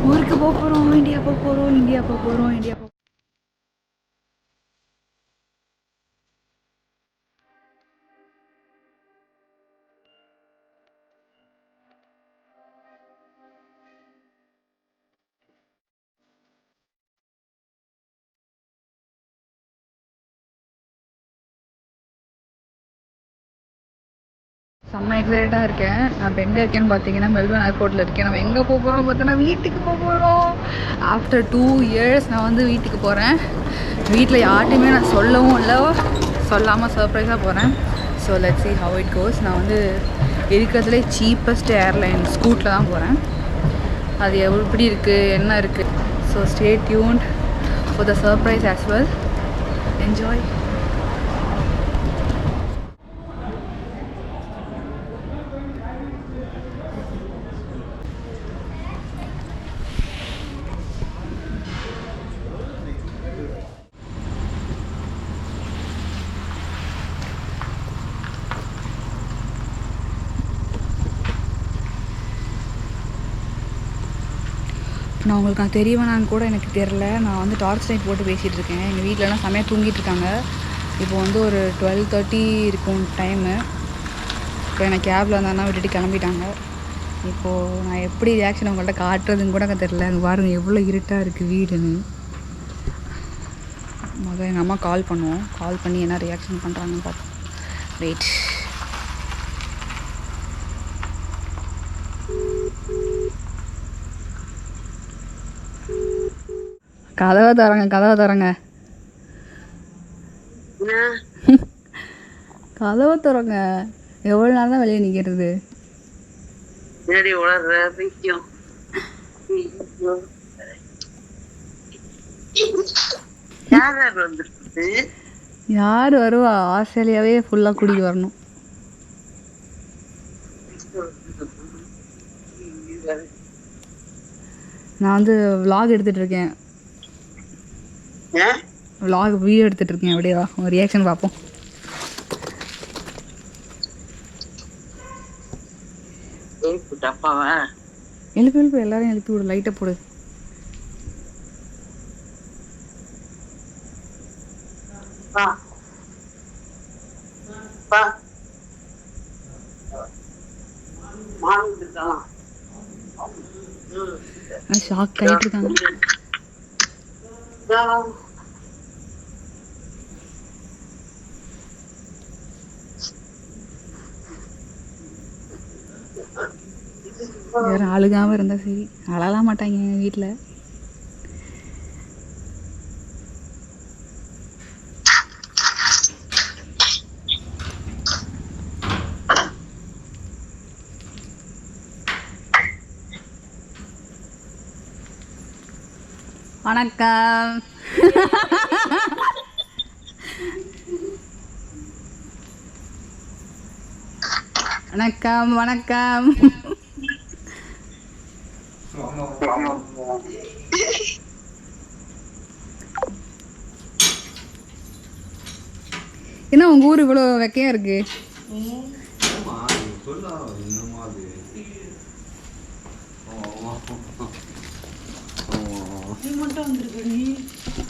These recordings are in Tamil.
ஊருக்கு போக போகிறோம், இந்தியா போக போகிறோம், இந்தியா போக போகிறோம், இந்தியா போக. செம்ம எக்ஸைட்டடாக இருக்கேன். நான் இப்போ எங்கே இருக்கேன்னு பார்த்தீங்கன்னா மெல்பர்ன் ஏர்போர்ட்டில் இருக்கேன். நம்ம எங்கே போக போகிறோம் பார்த்தோன்னா வீட்டுக்கு போக போகிறோம். ஆஃப்டர் 2 இயர்ஸ் நான் வந்து வீட்டுக்கு போகிறேன். வீட்டில் யார்ட்டையுமே நான் சொல்லவும் இல்லை, சொல்லாமல் சர்ப்ரைஸாக போகிறேன். So let's see how it goes. நான் வந்து இருக்கிறதுலே சீப்பஸ்ட் ஏர்லைன் ஸ்கூட்டில் தான் போகிறேன். அது எப்படி இருக்குது, என்ன இருக்குது. So stay tuned for the surprise as well. Enjoy. நான் உங்களுக்கு நான் தெரியவேனான்னு கூட எனக்கு தெரில. நான் வந்து டார்ச் லைட் போட்டு பேசிகிட்டு இருக்கேன். எங்கள் வீட்டிலலாம் செமையாக தூங்கிட்டு இருக்காங்க. இப்போ வந்து ஒரு 12:30 இருக்கும் டைமு. இப்போ எனக்கு கேபில் வந்தாங்கன்னா விட்டுட்டு கிளம்பிட்டாங்க. இப்போது நான் எப்படி ரியாக்ஷன் அவங்கள்ட்ட காட்டுறதுன்னு கூட எனக்கு தெரில. அங்கே பாருங்கள் எவ்வளோ இருட்டாக இருக்குது வீடுன்னு. முதல்ல எங்கள் அம்மா கால் பண்ணுவோம். கால் பண்ணி என்ன ரியாக்ஷன் பண்ணுறாங்கன்னு பார்ப்போம். வெயிட். கதவை தரங்க, கதவை தரங்க, கதவை தரங்க. எவ்வளோ நேரம் தான் வெளியே நிற்கிறது? யார் வருவா? ஆஸ்திரேலியாவே ஃபுல்லாக கூட்டிகிட்டு வரணும். நான் வந்து விலாக் எடுத்துகிட்டு இருக்கேன். விலாக் வீடியோ எடுத்துகிட்டு இருக்கேன். அப்படியே வா, ஒரு ரியாக்ஷன் பார்ப்போம். எழுப்பு எழுப்பு, எல்லாரையும் எழுப்பி விடு. லைட்டை போடு. ஷாக் ஆகிட்டு இருக்காங்க. வேற அழுகாம இருந்தா சரி. அழலாம் மாட்டாங்க எங்கள் வீட்டில். வணக்கம். வணக்கம் வணக்கம். என்ன உங்க ஊர் இவ்வளோ வெக்கையா இருக்கு?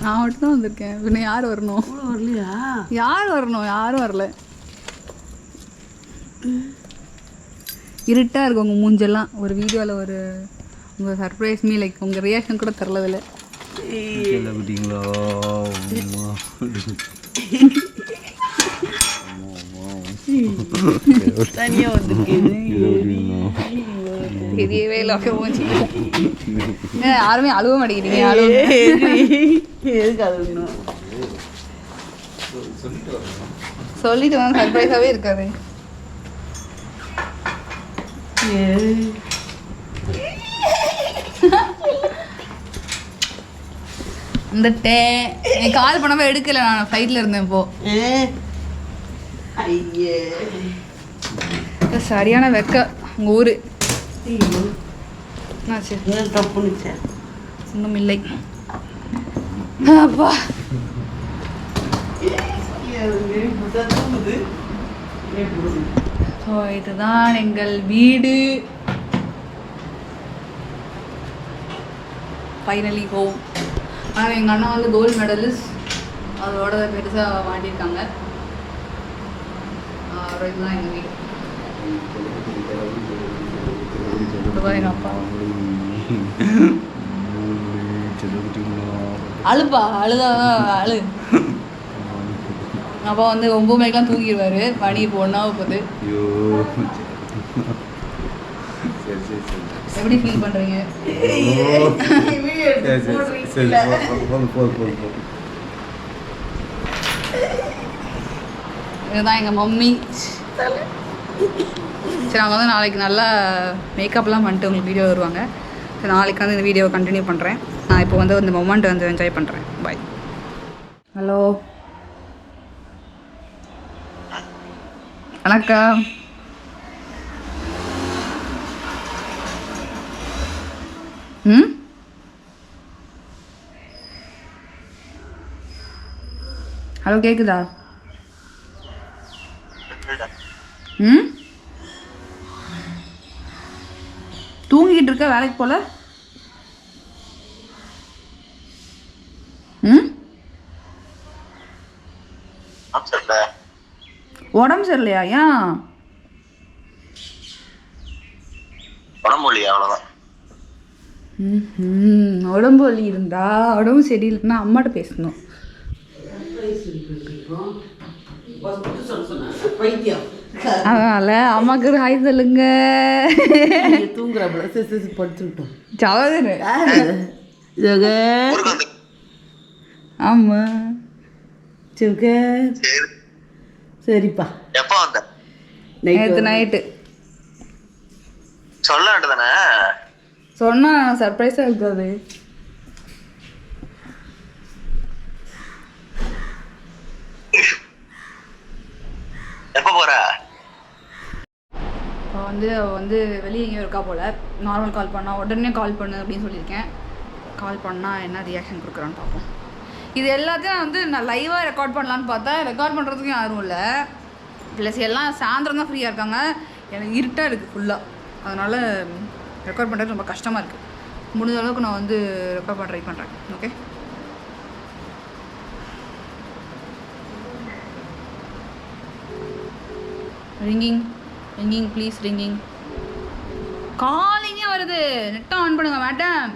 நான் மட்டும் தான் வந்திருக்கேன். பின்ன யார் வரணும்? வரலையா? யார் வரணும்? யாரும் வரல. இருட்டாக இருக்கு உங்கள் மூஞ்செல்லாம். ஒரு வீடியோவில் ஒரு உங்கள் சர்ப்ரைஸ் மீ லைக் உங்கள் ரியாக்ஷன் கூட தரலதில்ல. தனியாக வந்துருக்கேன். தெரியவே இல்லை. யாருமே அழுவ மாட்டேங்கிறீங்க. எதுக்கு அழுவணும்? சொல்லிட்டு வாங்க. சர்ப்ரைஸாகவே இருக்காது. வந்துட்டேன். கால் பண்ணாம எடுக்கல. நான் ஃப்ளைட்ல இருந்தேன். இப்போ சரியான வெக்க. உங்க ஊரு ஒன்றும் இல்லை. அப்பா ஸோ இதுதான் எங்கள் வீடு. Finally home. ஆனால் எங்கள் அண்ணா வந்து கோல்டு மெடலிஸ்ட், அதோட பெருசாக மாட்டியிருக்காங்க. இதுதான் எங்கள் வீடு. எங்கள் அப்பா அழுப்பா அழுதான் அழு. அப்பா வந்து 9 மணிக்கெலாம் தூங்கிடுவார். மணி இப்போ 1 போகுது. எப்படி ஃபீல் பண்ணுறீங்க? இதுதான் எங்கள் மம்மி. சரி, அவங்க வந்து நாளைக்கு நல்லா மேக்கப்லாம் பண்ணிட்டு உங்களுக்கு வீடியோ வருவாங்க. சரி, நாளைக்கு வந்து இந்த வீடியோவை கண்டினியூ பண்ணுறேன். நான் இப்போ வந்து இந்த மொமெண்ட் வந்து என்ஜாய் பண்ணுறேன். பாய். ஹலோ, வணக்கம். ஹலோ, கேக்குதா? தூங்கிட்டு இருக்க, வேலைக்கு போல? உடம்பு சரியில்லையா? ஏன் உடம்பு வலி இருந்தா உடம்பு சரியில்லைன்னா அம்மாட்ட பேசணும். அதனால அம்மாக்கு ஒரு ஹாய் சொல்லுங்க. தூங்குறாப்புல படுத்துக்கிட்டோம். ஆமா சரிப்பா. எப்போ வந்த? நேற்று நைட்டு. சொல்ல வேண்டியதானே? சொன்னா சர்ப்ரைஸாக இருக்காது. எப்போ போற? வந்து வெளியே எங்கேயும் இருக்கா போல். நார்மல் கால் பண்ணால் உடனே கால் பண்ணு அப்படின்னு சொல்லியிருக்கேன். கால் பண்ணால் என்ன ரியாக்ஷன் கொடுக்குறான்னு பார்ப்போம். இது எல்லாத்தையும் நான் லைவாக ரெக்கார்ட் பண்ணலான்னு பார்த்தா ரெக்கார்ட் பண்ணுறதுக்கும் யாரும் இல்லை. ப்ளஸ் எல்லாம் சாயந்தரம் தான் ஃப்ரீயாக இருக்காங்க. எனக்கு இருட்டாக இருக்குது ஃபுல்லாக. அதனால் ரெக்கார்ட் பண்ணுறது ரொம்ப கஷ்டமாக இருக்குது. முடிஞ்ச அளவுக்கு நான் வந்து ரெக்கார்ட் பண்ண ட்ரை பண்ணுறேன். Okay, ringing ringing please ringing. காலிங்கே வருது. நெட்டை ஆன் பண்ணுங்க மேடம்.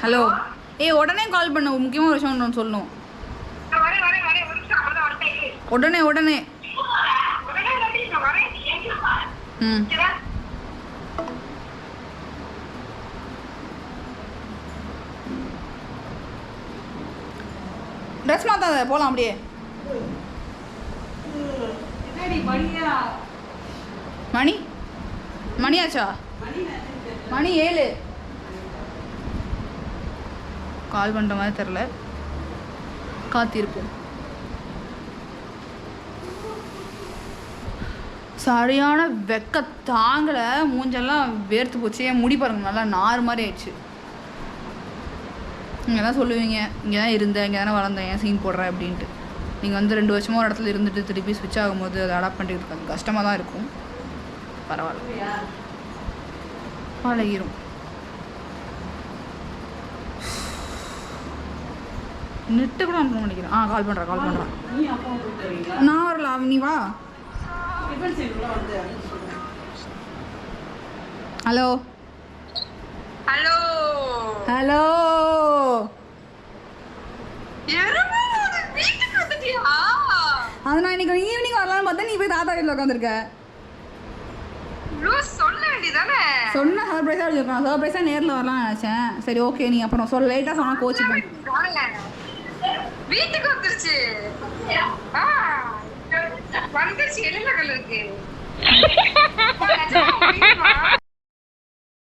ஹலோ, உடனே கால் பண்ண. முக்கியமான ஒரு விஷயம் ஒன்று சொல்லணும். உடனே ட்ரெஸ் மாத்தாத, போகலாம் அப்படியே. மணியாச்சா? மணி 7. கால் பண்ணுற மாதிரி தெரில. காத்திருப்போம். சரியான வெக்க தாங்கலை. மூஞ்செல்லாம் வேர்த்து போச்சு. என் முடி பாருங்க, நல்லா நார் மாதிரி ஆயிடுச்சு. இங்கே தான் சொல்லுவீங்க, இங்கே தான் இருந்தேன், இங்கே தானே வளர்ந்தேன், ஏன் சீன் போடுறேன் அப்படின்ட்டு. நீங்கள் வந்து 2 வருஷமாக ஒரு இடத்துல இருந்துட்டு திருப்பி ஸ்விட்ச் ஆகும்போது அதை அடாப்ட் பண்ணிட்டு இருக்காது. கஷ்டமாக தான் இருக்கும். பரவாயில்ல, பழகிரும். நெட்டு கூட ஆன் பண்ண நினைக்கிறேன். கால் பண்ணுறேன். நான் வரல, நீ வா. ஹலோ ஹலோ ஹலோ, அது நான் இன்னைக்கு ஈவினிங் வரலாம்னு பார்த்தா நீ போய் தாத்தா வீட்டில் உட்காந்துருக்க. சொல்ல வேண்டியதானே? சொன்ன சர்ப்ரைஸாக வச்சுருக்கான். சர்ப்ரைஸாக நேரில் வரலாம்னு நினச்சேன். சரி ஓகே, நீ அப்புறம் சொல்ல லேட்டாக சொன்னால் கோச்சிப்பேன். வீட்டுக்கு வந்துருச்சு. வந்துருச்சு. என்ன கலருக்கு